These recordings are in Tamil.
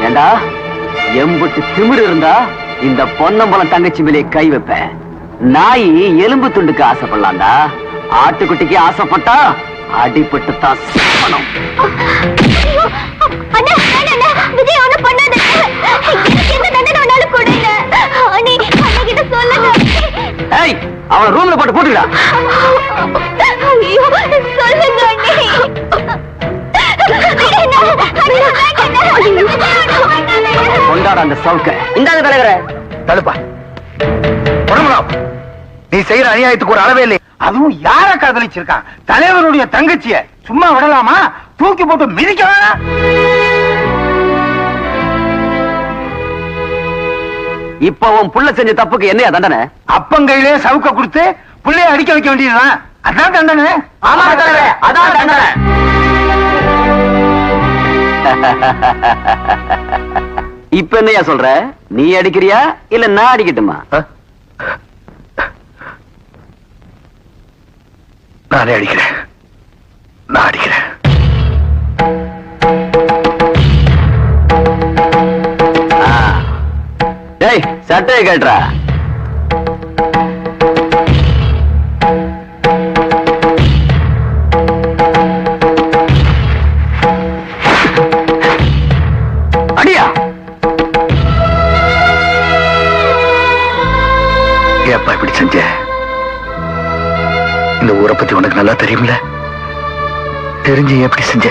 ஏண்டா எம்புட்டு திமிரு இருந்தா இந்த பொன்னம்பலம் தங்கச்சி மேலே கை வைப்பேன். நாய் எலும்பு துண்டுக்கு ஆசைப்படலாம்டா, ஆட்டுக்குட்டிக்கு ஆசைப்பட்டா அடிபட்டு தான் சாகணும். அவன் ரூம்ல போட்டு போட்டுடா. கொண்டாட அந்த சவுக்க. இந்தாங்க தலைவரே. தடுப்பா. நீ செய்யற அநியாயத்துக்கு ஒரு அளவே இல்லை. அதுவும் யார காதலிச்சிருக்கான்? தலைவருடைய தங்கச்சிய சும்மா விடலாமா? தூக்கி போட்டு மிதிக்க வேணாம். இப்ப உன் புள்ள செஞ்ச தப்புக்கு என்னையா தண்டனை? அப்பங்கையிலே சவுக்க கொடுத்து புள்ளைய அடிக்க வைக்க வேண்டியதுதான். அதான் தண்டனை. ஆமா தலைவரே, அதான் தண்டனை. இப்ப என்னையா சொல்ற? நீ அடிக்கிறியா இல்ல நான் அடிக்கட்டுமா? நானே அடிக்கிறேன். நான் அடிக்கிறேன். டேய் சட்டையை கேட்டுறா. அடியா. ஏப்பா இப்படி செஞ்ச? இந்த ஊரை பத்தி உனக்கு நல்லா தெரியும்ல, தெரிஞ்சு எப்படி செஞ்ச?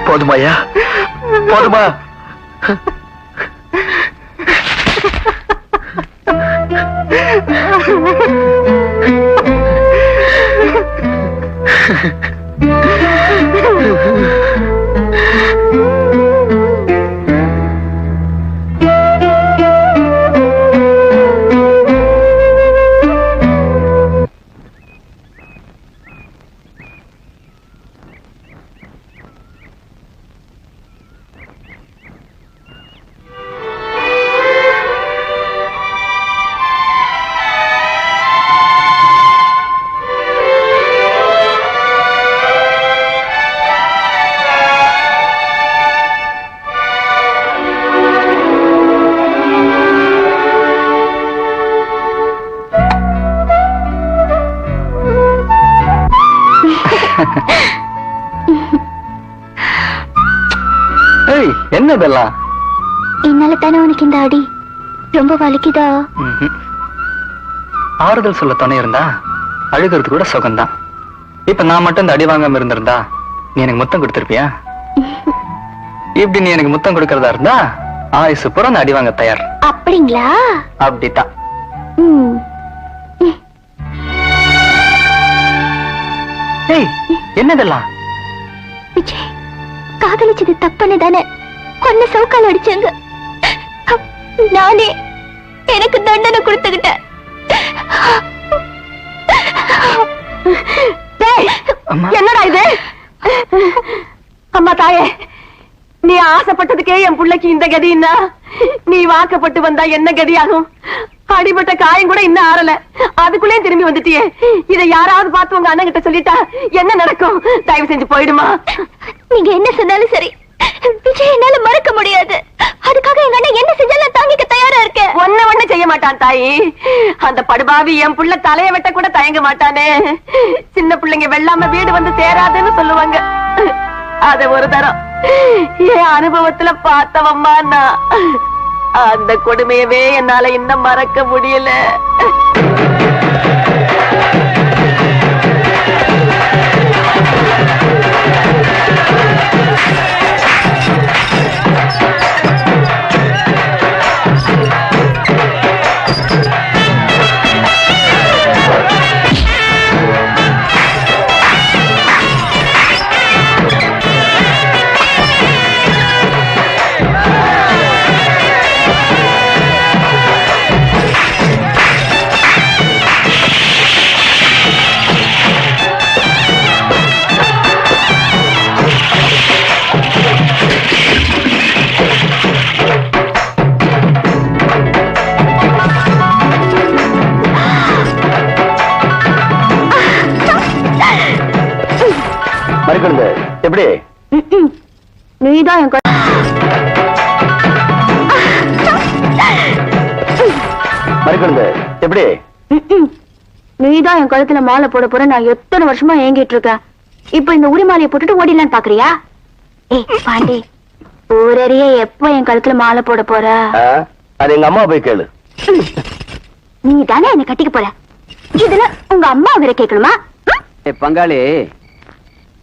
போதுமாயா? போதுமா? என்னதெல்லாம்? என்னால தானே உனக்கு இந்த அடி ரொம்ப வலிக்குதா? ஆறுதல் சொல்ல துணை இருந்தா அழுகிறது கூட சுகம்தான். இப்ப நான் மட்டும் இந்த அடி வாங்காம இருந்திருந்தா நீ எனக்கு முத்தம் கொடுத்திருப்பியா? இப்படி நீ எனக்கு முத்தம் கொடுக்கறதா இருந்தா ஆயுசு பூரா அந்த அடி வாங்க தயார். அப்படிங்களா? அப்படித்தான். என்னதெல்லாம்? விஜய், காதலிச்சது தப்புன்னு தானே கொன்ன சவுக்கால் அடிச்சாங்க. நானே எனக்கு தண்டனை கொடுத்துக்கிட்டேன். என்னடா இது? அம்மா தாயே, நீ ஆசைப்பட்டதுக்கே என் பிள்ளைக்கு இந்த கதின்னா நீ வாக்கப்பட்டு வந்தா என்ன கதியாகும்? அடிபட்ட காயம் கூட இன்னும் ஆறல, அதுக்குள்ளே திரும்பி வந்துட்டியே. இதை யாராவது பார்த்து உங்க அண்ணன் கிட்ட சொல்லிட்டா என்ன நடக்கும்? தயவு செஞ்சு போயிடுமா. நீங்க என்ன சொன்னாலும் சரி, விஜய் என்னால மறக்க முடியாது. அதுக்காக எங்க அண்ணன் என்ன செஞ்சாலும் தாங்கிக்க தயாரா இருக்கேன். ஒண்ணு செய்ய மாட்டான் தாயி. அந்த படுபாவி என் புள்ள தலைய வெட்ட கூட தயங்க மாட்டானே. சின்ன பிள்ளைங்க வெள்ளாம வீடு வந்து சேராதுன்னு சொல்லுவாங்க. அத ஒரு தரம் என் அனுபவத்துல பார்த்தவம்மா நான். அந்த கொடுமையவே என்னால இன்னும் மறக்க முடியல. மறுக்கிறது எப்படி? நீதான் என் மறுக்கிறது எப்படி? நீதான் என் கழுத்துல மாலை போட போற. நான் எத்தனை வருஷமா ஏங்கிட்டு இருக்கேன். இப்ப இந்த உரிமாலையை போட்டுட்டு ஓடிடலான்னு பாக்குறியா? ஏய் பாண்டி, ஊரறிய எப்ப என் கழுத்துல மாலை போட போற? அது எங்க அம்மா போய் கேளு. நீ தானே என்ன கட்டிக்க போற. இதுல உங்க அம்மா வேற கேட்கணுமா? பங்காளி,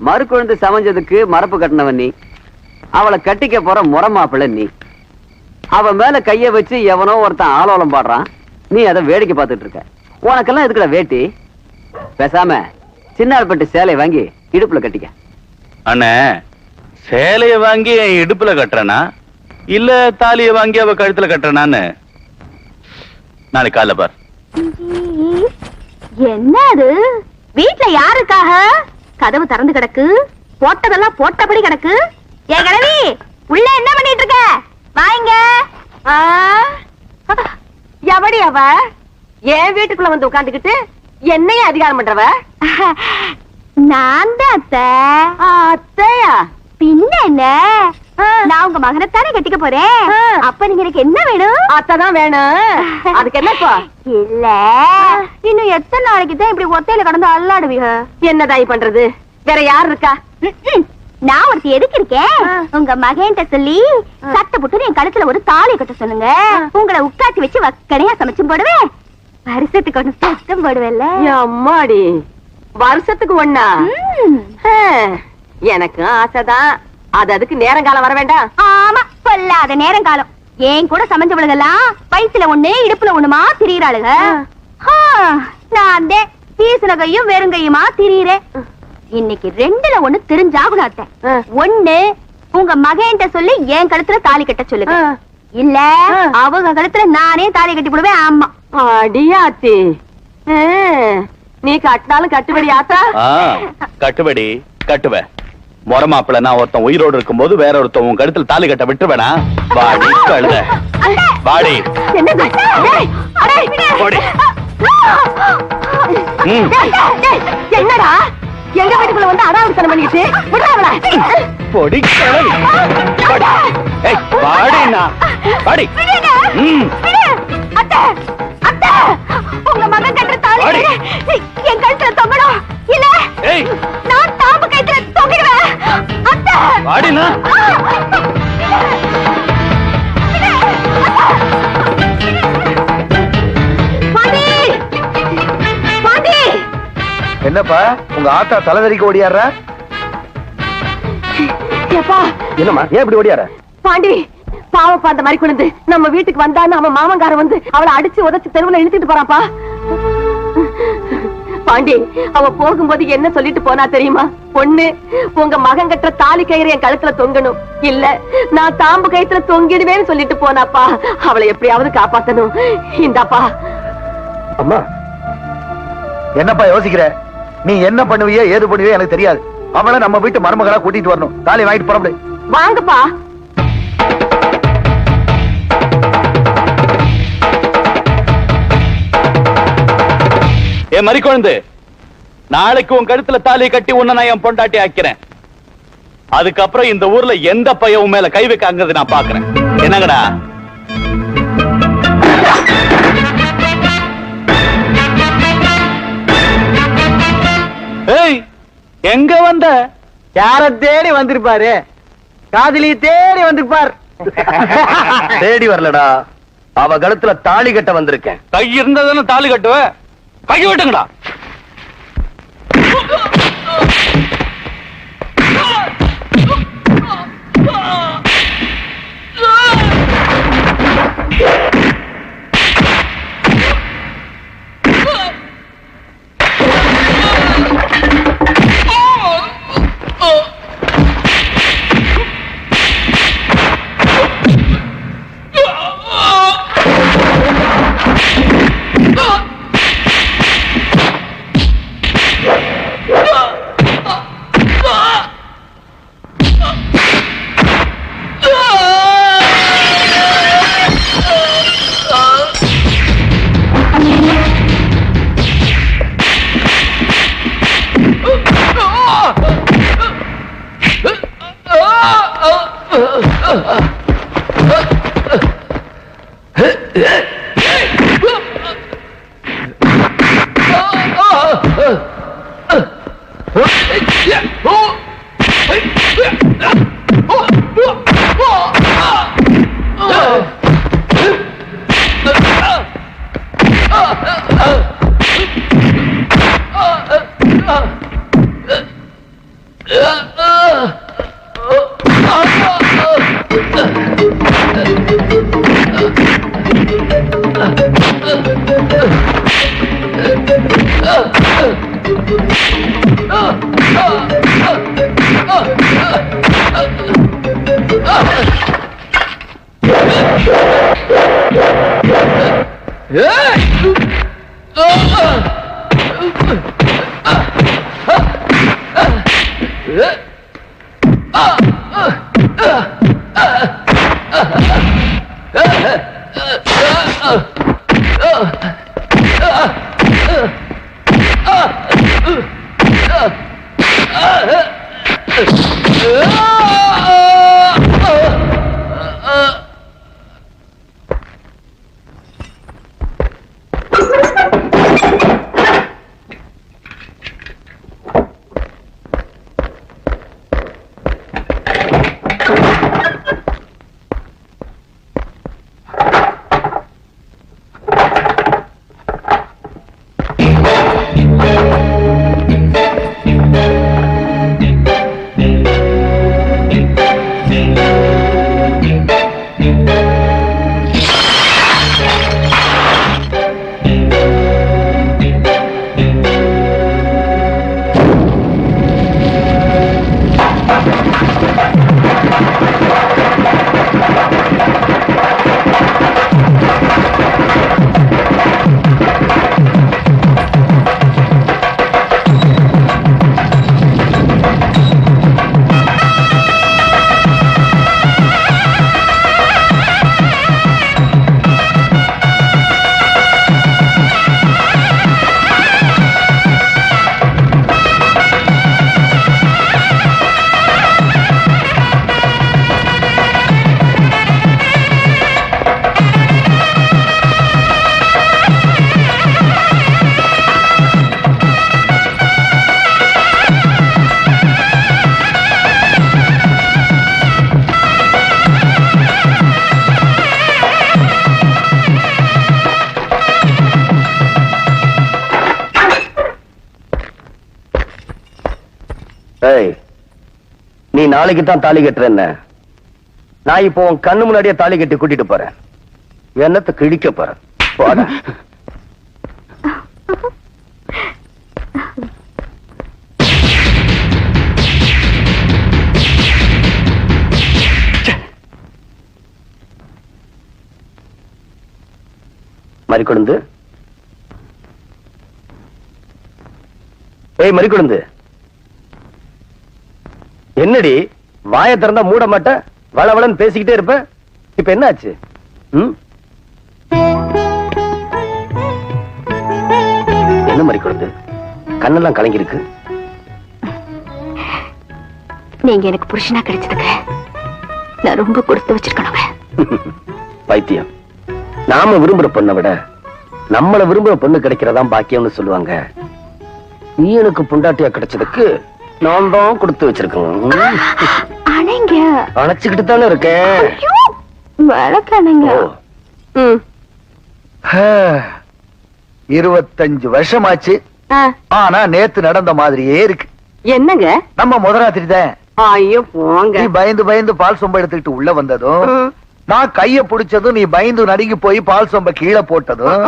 மறு குழந்தை சமைஞ்சதுக்கு மரப்பு கட்டினவன் நீ. அவளை கட்டிக்க போற முறமாப்பிள்ள நீ. அவன் மேல கைய வச்சு எவனோ ஒருத்தன் ஆலோலம் பாடுறான். நீ அதை வேடிக்கை பார்த்துட்டு இருக்க. உனக்கெல்லாம் எதுக்குடா வேட்டி? பேசாம சின்னாள்பட்டு சேலை வாங்கி இடுப்புல கட்டிக்க. அண்ணே, சேலைய வாங்கி என் இடுப்புல கட்டுறனா இல்ல தாலிய வாங்கி அவ கழுத்துல கட்டுறனான்னு நாளைக்கு காலைல பார். என்ன அது? வீட்டுல யாருக்காக கதவு திறந்து கிடக்கு? போட்டதெல்லாம் போட்டபடி கிடக்கு. ஏ கிழவி, உள்ள என்ன பண்ணிட்டு இருக்க? வாங்க. எவடி அவ என் வீட்டுக்குள்ள வந்து உட்கார்ந்துகிட்டு என்னைய அதிகாரம் பண்றவ? நான் தான் அத்தை. அத்தையா? பின்ன என்ன? நான் உங்க மகனைத்தானே கட்டிக்க போறேன். அப்ப நீங்க எனக்கு என்ன வேணும்? அத்தைதான் வேணும். அதுக்கு என்னப்பா? இல்ல, இன்னும் எத்தனை நாளைக்கு தான் இப்படி ஒத்தையில கடந்து அல்லாடுவீங்க? என்னதாய் பண்றது? வேற யார் இருக்கா? நான் ஒருத்தி எதுக்கு இருக்கேன்? உங்க மகன்கிட்ட சொல்லி சட்டை போட்டு என் கழுத்துல ஒரு தாலி கட்ட சொல்லுங்க. உங்களை உட்காத்தி வச்சு வக்கனையா சமைச்சும் போடுவேன். வருஷத்துக்கு ஒண்ணு சத்தம் போடுவேல்ல. அம்மாடி, வருஷத்துக்கு ஒண்ணா? எனக்கு ஆசைதான். அதுக்கு நேரங்காலம் வர வேண்டாம். ஆமா, கொல்லாத நேரங்காலம். ஏன் கூட சமைஞ்சவளுகெல்லாம் வயிற்றுல ஒண்ணு இடுப்புல ஒண்ணுமா திரியிறாளுக. நான் பீசுன கையும் வெறுங்கையுமா திரியிறேன். இன்னைக்கு ரெண்டுல ஒண்ணு தெரிஞ்சாகணும் அத்தை. ஒண்ணு, உங்க மகன்கிட்ட சொல்லி என் கழுத்துல தாலி கட்ட சொல்லுங்க. இல்ல அவங்க கழுத்துல நானே தாலி கட்டி போடுவேன். ஆமா. அடியாத்தி, நீ கட்டினாலும் கட்டுபடி ஆத்தா? கட்டுபடி கட்டுவேன். முறமாப்பிள்ள நான் ஒருத்தன் உயிரோடு இருக்கும் போது வேற ஒருத்தன் உன் கழுத்துல தாலி கட்ட விட்டுருவேனா? வாடி கழுத, வாடி. என்னடா எங்க வீட்டுக்குள்ள வந்து அடாவடித்தனம் பண்ணிட்டு விடுறாங்களா? பொடி கிழவி. வாடினா வாடி. அத்தை, அத்தை, உங்க மகன் கட்டுற தாலி என் கழுத்துல தொங்கணும். இல்ல நான் தாம்பு கழுத்துல தொங்கிடுவேன். அத்தை, வாடினா. பாண்டி, பாண்டி. என்னப்பா உங்க ஆத்தா தலைவரிக்கு ஓடியாடுற? என்னம்மா ஏன் இப்படி ஓடியார? பாண்டி, பாவப்பா அந்த மாதிரி குழந்தை நம்ம வீட்டுக்கு வந்தான்னு அவன் மாமங்கார வந்து அவளை அடிச்சு உதச்சு தெருவுல இழுத்துட்டு போறாப்பா. பாண்டி, அவ போகும்போது என்ன சொல்லிட்டு போனா தெரியுமா? பொண்ணு, உங்க மகன் கட்டுற தாலி கயிறு என் கழுத்துல தொங்கணும். இல்ல நான் தாம்பு கயித்துல தொங்கிடுவேன்னு சொல்லிட்டு போனாப்பா. அவளை எப்படியாவது காப்பாத்தணும். இந்தாப்பா. அம்மா, என்னப்பா யோசிக்கிற? நீ என்ன பண்ணுவியோ ஏது பண்ணுவியோ எனக்கு தெரியாது. அவளை நம்ம வீட்டு மருமகளா கூட்டிட்டு வரணும். தாலி வாங்கிட்டு போறோம். வாங்கப்பா. ஏ மறி குழந்தை, நாளைக்கு உன் கழுத்துல தாலி கட்டி உன்னை நான் என் பொண்டாட்டி ஆக்கிறேன். அதுக்கப்புறம் இந்த ஊர்ல எந்த பையன் மேல கை வைக்காங்கிறது நான் பாக்குறேன். என்னங்கடா? ஏய், எங்க வந்த? யார தேடி வந்திருப்பாரு? காதலி தேடி வந்திருப்பார். தேடி வரலடா, அவ கழுத்துல தாலி கட்ட வந்திருக்கேன். கை இருந்ததுன்னு தாலி கட்டுவ. கை விட்டுங்கடா. நீ நாளைக்கு தான் தாலி கட்டுறேன்ன, நான் இப்போ உன் கண்ணு முன்னாடியே தாலி கட்டி கூட்டிட்டு போறேன். என்னத்தை கிழிக்க போறேன். போடா. மறிக்கொழுந்து, ஏய் மறிக்கொழுந்து, என்னடி வாயை திறந்தா மூட மாட்ட, வளவளன்னு பேசிக்கிட்டே இருப்ப. இப்ப என்ன ஆச்சு? என்ன மறிக்கொழுந்து, கண்ணெல்லாம் கலங்கி இருக்கு. நீங்க எனக்கு புருஷனா கிடைச்சதுக்கு நான் ரொம்ப கொடுத்து வச்சிருக்கணுங்க. பைத்தியம். நாம விரும்புற பொண்ணை விட நம்மள விரும்புற பொண்ணு கிடைக்கிறதா பாக்கியம்னு சொல்லுவாங்க. நீ எனக்கு பொண்டாட்டியா கிடைச்சதுக்கு நான் தான் கொடுத்து வச்சிருக்கேன். அணைச்சுக்கிட்டு தானே இருக்கேன். 25 வருஷமாச்சு. ஆனா நேத்து நடந்த மாதிரியே இருக்கு. என்னங்க? நம்ம முதராத்திரி தான். ஐயோ போங்க. நீ பயந்து பயந்து பால் சொம்ப எடுத்துக்கிட்டு உள்ள வந்ததும், நான் கைய புடிச்சதும் நீ பயந்து நடுங்கி போய் பால் சொம்ப கீழே போட்டதும்,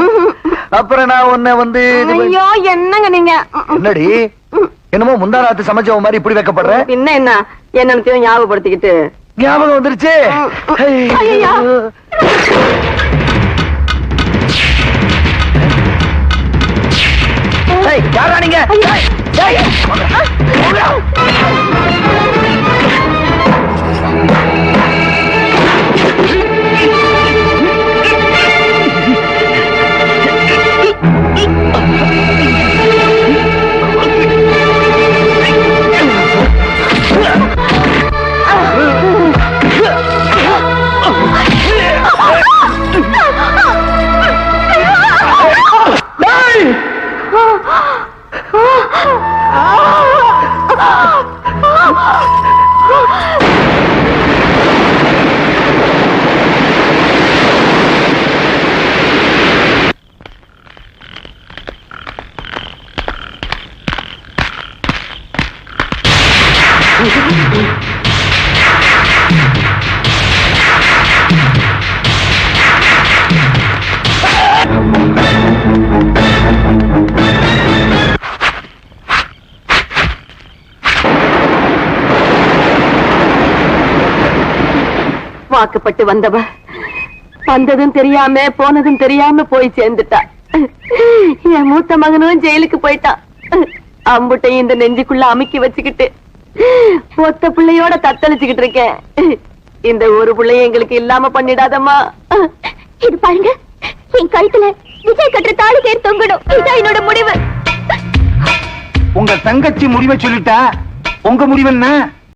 அப்புறம் நான் உன்னை வந்து ஐயோ என்னங்க நீங்க? என்னடி என்னமோ முந்தா ராத்து சமைச்சவ மாதிரி இப்படி வைக்கப்படுற? என்ன என்ன என்ன ஞாபகப்படுத்திக்கிட்டு ஞாபகம் வந்துருச்சு. யாரா நீங்க? வாக்குப்பட்டு வந்தவ வந்ததும் தெரியாம போனதும் தெரியாம போய் சேர்ந்துட்டா. என் மூத்த மகனும் ஜெயிலுக்கு போயிட்டான். அம்புட்டையும் இந்த நெஞ்சுக்குள்ள அமுக்கி வச்சுக்கிட்டு ஒத்த பிள்ளையோட தத்தளிச்சுக்கிட்டு இருக்கேன். இந்த ஒரு பிள்ளைய எங்களுக்கு இல்லாம பண்ணிடாதம்மா. இது பாருங்க, என் கழுத்துல விஜய் கட்டுற தாலி கயிறு தொங்கணும். இதான் என்னோட முடிவு. உங்க தங்கச்சி முடிவை சொல்லிட்டா, உங்க முடிவு என்ன?